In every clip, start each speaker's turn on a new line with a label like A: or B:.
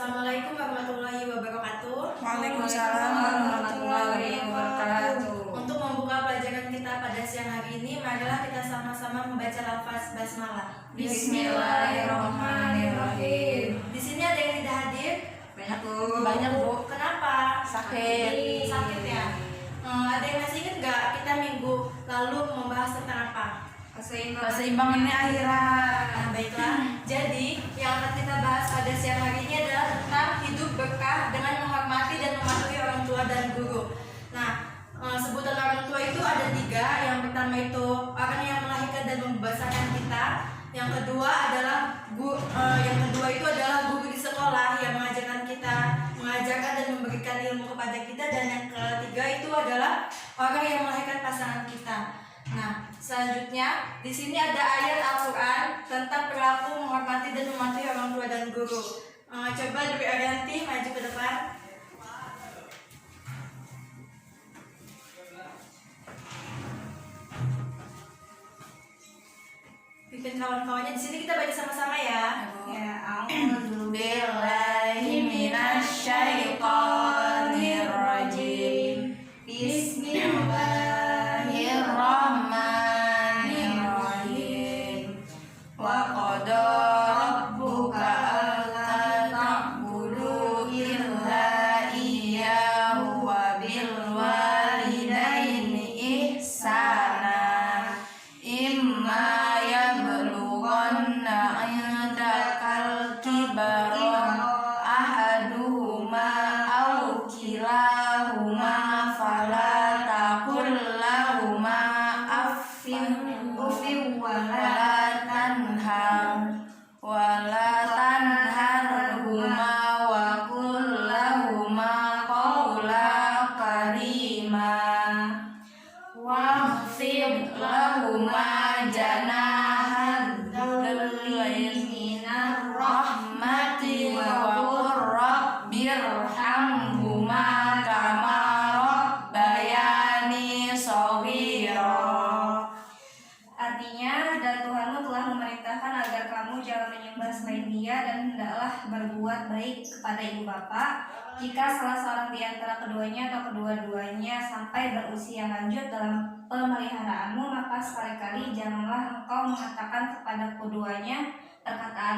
A: Assalamualaikum warahmatullahi wabarakatuh.
B: Waalaikumsalam warahmatullahi wabarakatuh.
A: Untuk membuka pelajaran kita pada siang hari ini, marilah kita sama-sama membaca lafaz basmalah.
B: Bismillahirrahmanirrahim.
A: Di sini ada yang tidak hadir?
B: Banyak bu.
A: Kenapa?
B: Sakit.
A: Sakit ya. Ada yang masih ingat nggak kita minggu lalu membahas tentang apa?
B: Keseimbangannya akhirat.
A: Nah, baiklah. Jadi yang akan kita bahas pada siang hari ini adalah tentang hidup berkah dengan menghormati dan mematuhi orang tua dan guru. Nah, sebutan orang tua itu ada 3. Yang pertama itu orang yang melahirkan dan membesarkan kita. Yang kedua adalah guru di sekolah yang mengajarkan kita, mengajarkan dan memberikan ilmu kepada kita. Dan yang ketiga itu adalah orang yang melahirkan pasangan kita. Nah, selanjutnya di sini ada ayat Al-Quran tentang perilaku menghormati dan mematuhi orang tua dan guru. Coba Dwi Arianti maju ke depan. Bikin kawan-kawannya. Di sini kita baca sama-sama ya.
B: Ya, a'udzubillahi minasyaitonirrajim. Bismillahirrahmanirrahim. Wa qada rabbuka alla ta'budu illa iyyahu wa bil walidaini ihsana. Imma yablughanna 'indakal kibara ahaduhuma aw kilahuma fala taqul lahuma uffin wala tanharhuma wa qul lahuma qawlan karima waghfir lahuma janaha dzulli minar rahmati wa qur rabbirhamhuma kama rabbayani shaghira.
C: Artinya, dan Tuhanmu telah memerintahkan agar kamu jangan menyembah selain Dia dan hendaklah berbuat baik kepada ibu bapa. Jika salah seorang di antara keduanya atau kedua-duanya sampai berusia lanjut dalam pemeliharaanmu, maka sekali-kali janganlah engkau mengatakan kepada keduanya perkataan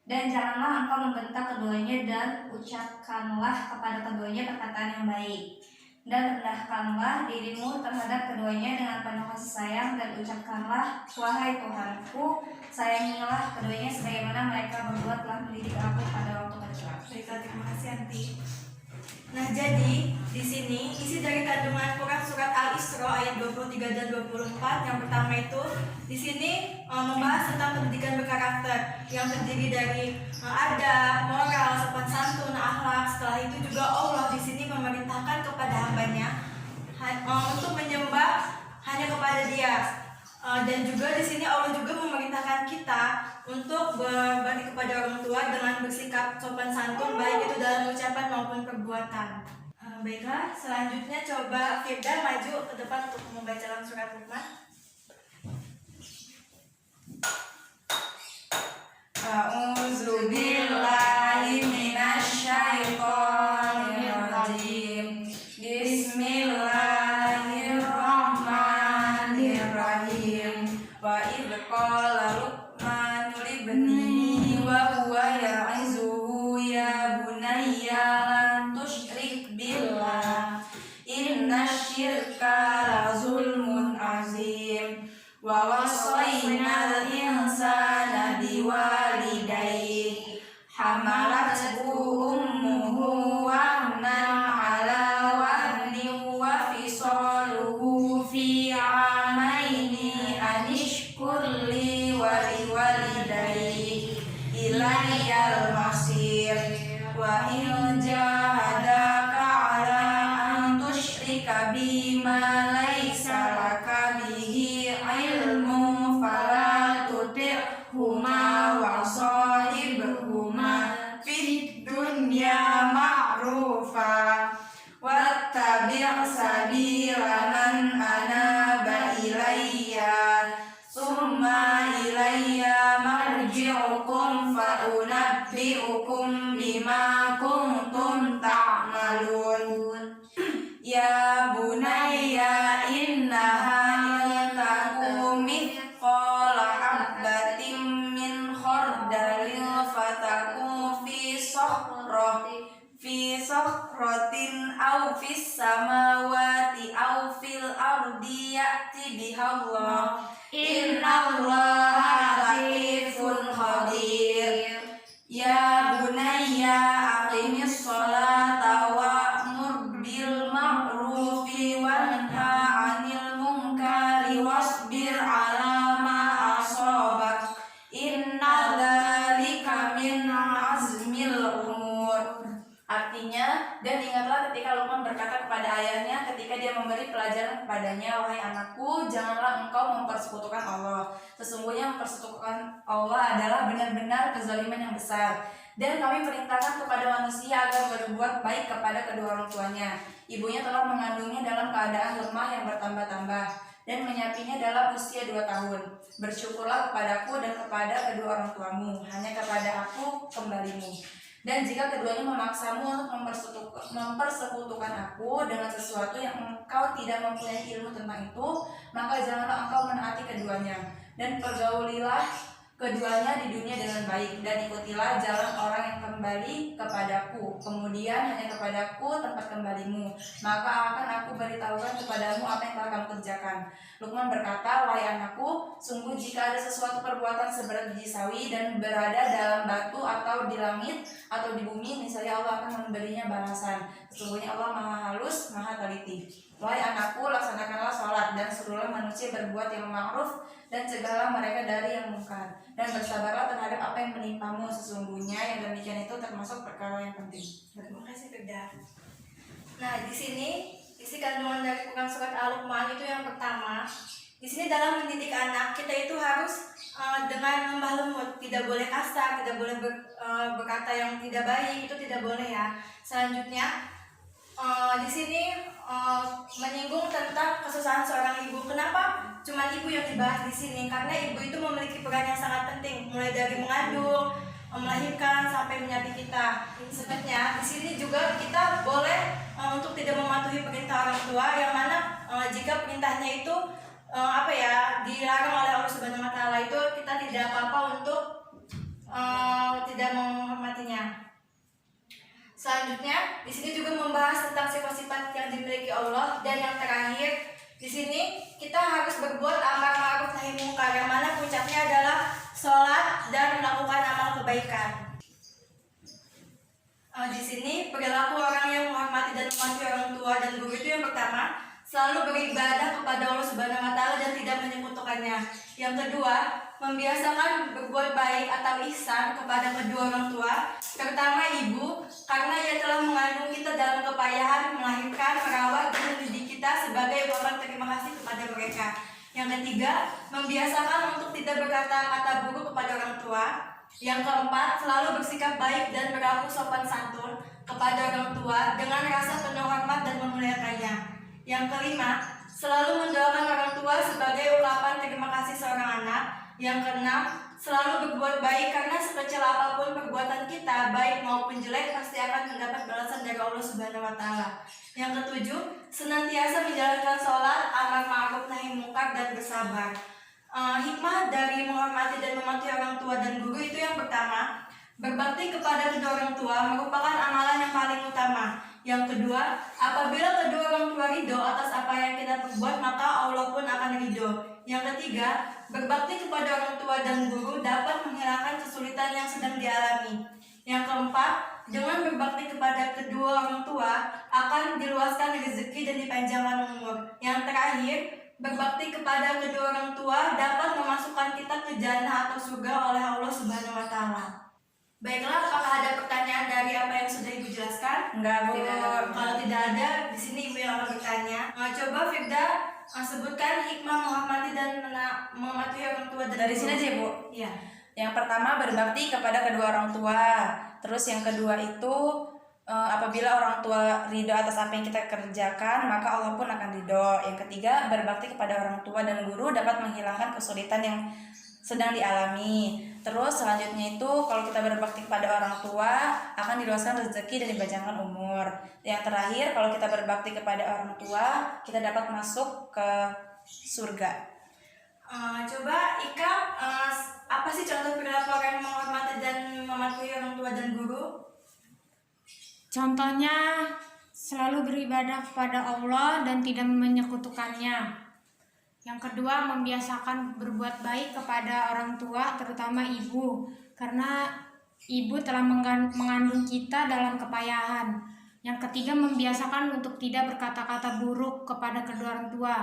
C: dan janganlah engkau membentak keduanya, dan ucapkanlah kepada keduanya perkataan yang baik. Dan rendahkanlah dirimu terhadap keduanya dengan penuh kasih sayang, dan ucapkanlah, wahai Tuhanku, sayangilah keduanya sebagaimana mereka berdua telah mendidik aku pada waktu kecil.
A: Baiklah, terima kasih Anti. Nah, jadi di sini isi dari kandungan Quran surat Al-Isra ayat 23 dan 24. Yang pertama itu di sini membahas tentang pendidikan berkarakter yang terdiri dari adab, moral, sopan santun, akhlak. Setelah itu juga Allah di sini memerintahkan kepada hambanya untuk menyembah hanya kepada Dia. Dan juga di sini Allah juga memerintahkan kita untuk berbakti kepada orang tua dengan bersikap sopan santun, baik itu dalam ucapan maupun perbuatan. Baiklah, selanjutnya coba Firda maju ke depan untuk membaca surat Luqman.
B: A'udzubillahi minasyaitonirrajim. Bismillahirrahmanirrahim. Wa idh qala Luqmanu libnihi wa huwa ya'izuhu ya bunayya lan tusyrik billah innasyirka la zulmun azim. Wa wasaynal insana biwalidayhi hamalathu ummuhu wahnan ala wahnin wa fisaluhu fi amaini anishkur li wa liwalidayhi ilayyal masir. Wa in jahadaka ala an tusyrika bima laysa laka bihi ilmu fala tuti'huma wa sahibhuma fid dunya ma'rufa wattabi' sabila man anaba ilayya summa ilayya marji'ukum fa unabbi'ukum bima innallaha latifun khabir. Ya bunayya aqimis sholata wa'mur bil ma'rufi wanha 'anil munkari wasbir 'ala ma asabak. Inna dzalika min azmil umur. Artinya, dan ingatlah ketika Luqman berkata kepada ayahnya ketika dia memberi pelajaran kepadanya, wahai anakku, janganlah engkau mempersekutukan Allah. Sesungguhnya mempersekutukan Allah adalah benar-benar kezaliman yang besar. Dan kami perintahkan kepada manusia agar berbuat baik kepada kedua orang tuanya. Ibunya telah mengandungnya dalam keadaan lemah yang bertambah-tambah dan menyapinya dalam usia 2 tahun. Bersyukurlah kepadaku dan kepada kedua orang tuamu, hanya kepada aku kembalimu. Dan jika keduanya memaksamu untuk mempersekutukan aku dengan sesuatu yang engkau tidak mempunyai ilmu tentang itu, maka janganlah engkau menaati keduanya. Dan pergaulilah keduanya di dunia dengan baik, dan ikutilah jalan orang yang kembali kepadaku. Kemudian hanya kepadaku tempat kembalimu, maka akan aku beritahukan kepadamu apa yang telah kamu kerjakan. Luqman berkata, wahai anakku, sungguh jika ada sesuatu perbuatan seberat biji sawi dan berada dalam batu atau di langit atau di bumi, niscaya Allah akan memberinya balasan. Sesungguhnya Allah maha halus, maha teliti. Wahai anakku, laksanakanlah sholat dan suruhlah manusia berbuat yang ma'ruf dan cegahlah mereka dari yang mungkar. Dan bersabarlah terhadap apa yang menimpamu, sesungguhnya yang demikian itu termasuk perkara yang penting.
A: Terima kasih Firda. Nah, di sini isi kandungan dari Quran surat Al-Luqman itu yang pertama. Di sini dalam mendidik anak kita itu harus dengan lembah lembut, tidak boleh kasar, tidak boleh berkata yang tidak baik, itu tidak boleh ya. Selanjutnya di sini menyinggung tentang kesusahan seorang ibu. Kenapa cuma ibu yang dibahas di sini? Karena ibu itu memiliki peran yang sangat penting, mulai dari mengandung, melahirkan sampai menyapi kita. Sebenarnya di sini juga kita boleh untuk tidak mematuhi perintah orang tua, yang mana jika perintahnya itu dilarang oleh Allah Subhanahu Wa Taala, itu kita tidak apa-apa untuk tidak menghormatinya. Selanjutnya di sini juga membahas tentang sifat-sifat yang dimiliki Allah, dan yang terakhir di sini kita harus berbuat amar ma'ruf nahi munkar, yang mana puncaknya adalah sholat dan melakukan amal kebaikan. Di sini perilaku orang yang menghormati dan mematuhi orang tua dan guru itu yang pertama, selalu beribadah kepada Allah Subhanahu Wa Taala dan tidak menyekutukannya. Yang kedua, membiasakan berbuat baik atau ihsan kepada kedua orang tua, terutama ibu, karena ia telah mengandung kita dalam kepayahan, melahirkan, merawat, dan mendidik kita sebagai ungkapan terima kasih kepada mereka. Yang ketiga, membiasakan untuk tidak berkata-kata buruk kepada orang tua. Yang keempat, selalu bersikap baik dan berlaku sopan santun kepada orang tua dengan rasa penuh hormat dan memuliakannya. Yang kelima, selalu mendoakan orang tua sebagai ungkapan terima kasih seorang anak. Yang keenam, selalu berbuat baik karena sekecil apapun perbuatan kita, baik maupun jelek, pasti akan mendapat balasan dari Allah Subhanahu Wa Taala. Yang ketujuh, senantiasa menjalankan sholat, amar ma'ruf nahi munkar, dan bersabar. Hikmah dari menghormati dan mematuhi orang tua dan guru itu yang pertama, berbakti kepada kedua orang tua merupakan amalan yang paling utama. Yang kedua, apabila kedua orang tua ridho atas apa yang kita perbuat, maka Allah pun akan ridho. Yang ketiga, berbakti kepada orang tua dan guru dapat menghilangkan kesulitan yang sedang dialami. Yang keempat, dengan berbakti kepada kedua orang tua akan diluaskan rezeki dan dipanjangkan umur. Yang terakhir, berbakti kepada kedua orang tua dapat memasukkan kita ke jannah atau surga oleh Allah Subhanahu Wa Taala. Baiklah, apakah ada pertanyaan dari apa yang sudah Ibu jelaskan?
B: Enggak, Bu.
A: Kalau tidak ada, di sini Ibu yang akan bertanya. Coba Firda sebutkan hikmah menghormati dan mematuhi orang tua.
B: Dari sini aja, Bu.
A: Iya.
B: Yang pertama, berbakti kepada kedua orang tua. Terus yang kedua itu apabila orang tua ridho atas apa yang kita kerjakan, maka Allah pun akan ridho. Yang ketiga, berbakti kepada orang tua dan guru dapat menghilangkan kesulitan yang sedang dialami. Terus selanjutnya itu kalau kita berbakti kepada orang tua akan diluaskan rezeki dan dipanjangkan umur. Yang terakhir, kalau kita berbakti kepada orang tua, kita dapat masuk ke surga.
A: Coba Ika, apa sih contoh perilaku orang yang menghormati dan mematuhi orang tua dan guru?
D: Contohnya selalu beribadah kepada Allah dan tidak menyekutukannya. Yang kedua, membiasakan berbuat baik kepada orang tua, terutama ibu, karena ibu telah mengandung kita dalam kepayahan. Yang ketiga, membiasakan untuk tidak berkata-kata buruk kepada kedua orang tua.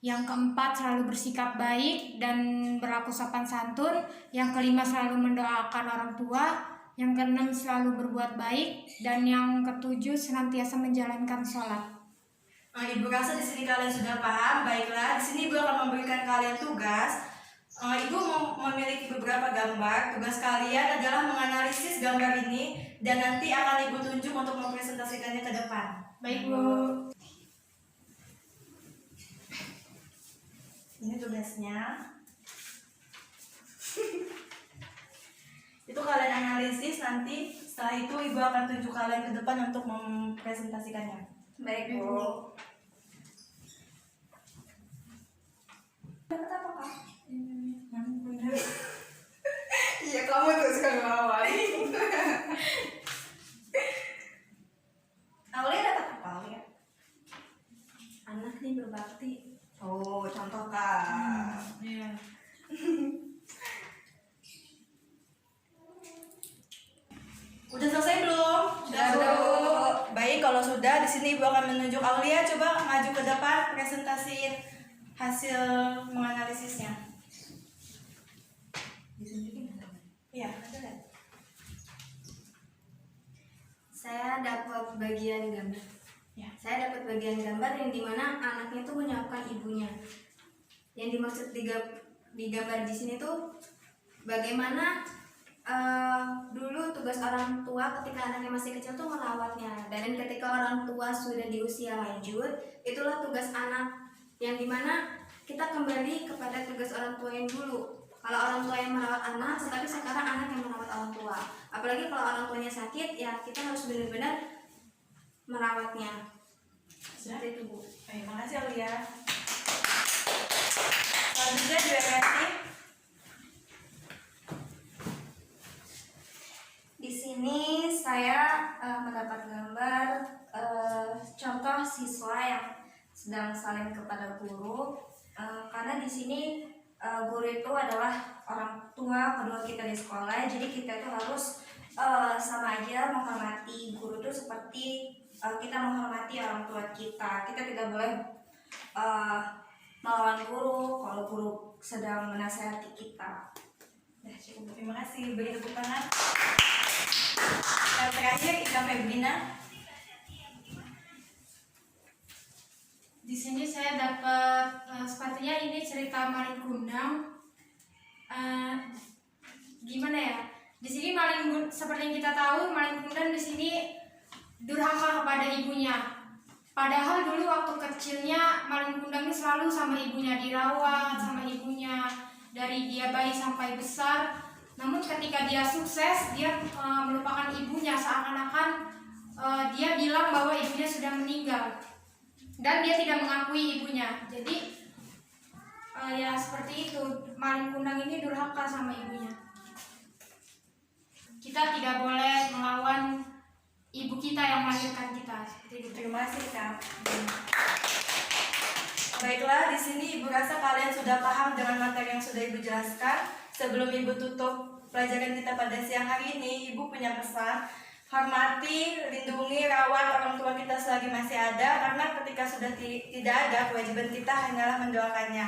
D: Yang keempat, selalu bersikap baik dan berlaku sopan santun. Yang kelima, selalu mendoakan orang tua. Yang keenam, selalu berbuat baik. Dan yang ketujuh, senantiasa menjalankan sholat.
A: Ibu rasa di sini kalian sudah paham. Baiklah, di sini Ibu akan memberikan kalian tugas. Ibu memiliki beberapa gambar. Tugas kalian adalah menganalisis gambar ini dan nanti akan Ibu tunjuk untuk mempresentasikannya ke depan.
D: Baik, Bu.
A: Ini tugasnya. Itu kalian analisis, nanti setelah itu Ibu akan tunjuk kalian ke depan untuk mempresentasikannya.
C: Baik, Bu. Dapat apa, Kak?
B: Iya, kamu tuh suka ngelawan.
C: Aulia dapat apa, Aulia?
D: Anak nih berbakti.
B: Oh, contoh Kak.
D: Iya.
A: Udah selesai belum?
B: Sudah, Bu.
A: Baik, kalau sudah, di sini Ibu akan menunjuk Aulia. Coba maju ke depan, presentasiin hasil menganalisisnya. Iya, ada kan?
E: Saya dapat bagian gambar.
A: Ya.
E: Saya dapat bagian gambar yang dimana anaknya itu menyapkan ibunya. Yang dimaksud di gambar di sini tuh bagaimana dulu tugas orang tua ketika anaknya masih kecil tuh merawatnya, dan ketika orang tua sudah di usia lanjut, itulah tugas anak yang dimana kita kembali kepada tugas orang tua yang dulu. Kalau orang tua yang merawat anak, tetapi sekarang anak yang merawat orang tua. Apalagi kalau orang tuanya sakit, ya kita harus benar-benar merawatnya. Seperti itu, Bu.
A: Baik, makasih Aulia. Selanjutnya juga kreatif.
C: Di sini saya mendapat gambar contoh siswa yang sedang saling kepada guru, karena di sini guru itu adalah orang tua kedua kita di sekolah, jadi kita itu harus sama aja menghormati guru itu seperti kita menghormati orang tua kita. Kita tidak boleh melawan guru kalau guru sedang menasihati kita.
A: Nah, cukup. Terima kasih. Beri tepuk tangan. Yang terakhir, Ika Febrina.
D: Di sini saya dapat sepertinya ini cerita maling kundang. Gimana ya? Di sini seperti yang kita tahu, maling kundang di sini durhaka kepada ibunya. Padahal dulu waktu kecilnya maling kundang ini selalu sama ibunya, dirawat sama ibunya dari dia bayi sampai besar. Namun ketika dia sukses, dia melupakan ibunya, seakan-akan dia bilang bahwa ibunya sudah meninggal dan dia tidak mengakui ibunya. Jadi ya seperti itu, maling kundang ini durhaka sama ibunya. Kita tidak boleh melawan ibu kita yang melahirkan kita. Seperti itu.
A: Terima kasih, Kak. Baiklah, di sini Ibu rasa kalian sudah paham dengan materi yang sudah Ibu jelaskan. Sebelum Ibu tutup pelajaran kita pada siang hari ini, Ibu punya pesan. Hormati, lindungi, rawat orang tua kita selagi masih ada, karena ketika sudah tidak ada, kewajiban kita hanyalah mendoakannya.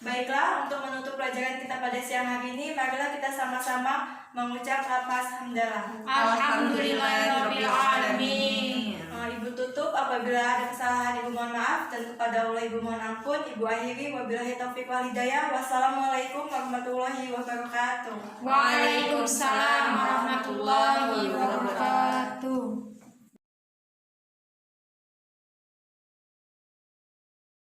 A: Baiklah, untuk menutup pelajaran kita pada siang hari ini, marilah kita sama-sama mengucap lafaz hamdalah.
D: Alhamdulillahirabbil alamin.
A: Ibu tutup, apabila ada kesalahan Ibu mohon maaf, dan kepada Allah Ibu mohon ampun. Ibu akhiri, wabillahi taufiq wal hidayah. Wassalamualaikum warahmatullahi wabarakatuh.
D: Waalaikumsalam warahmatullahi wabarakatuh.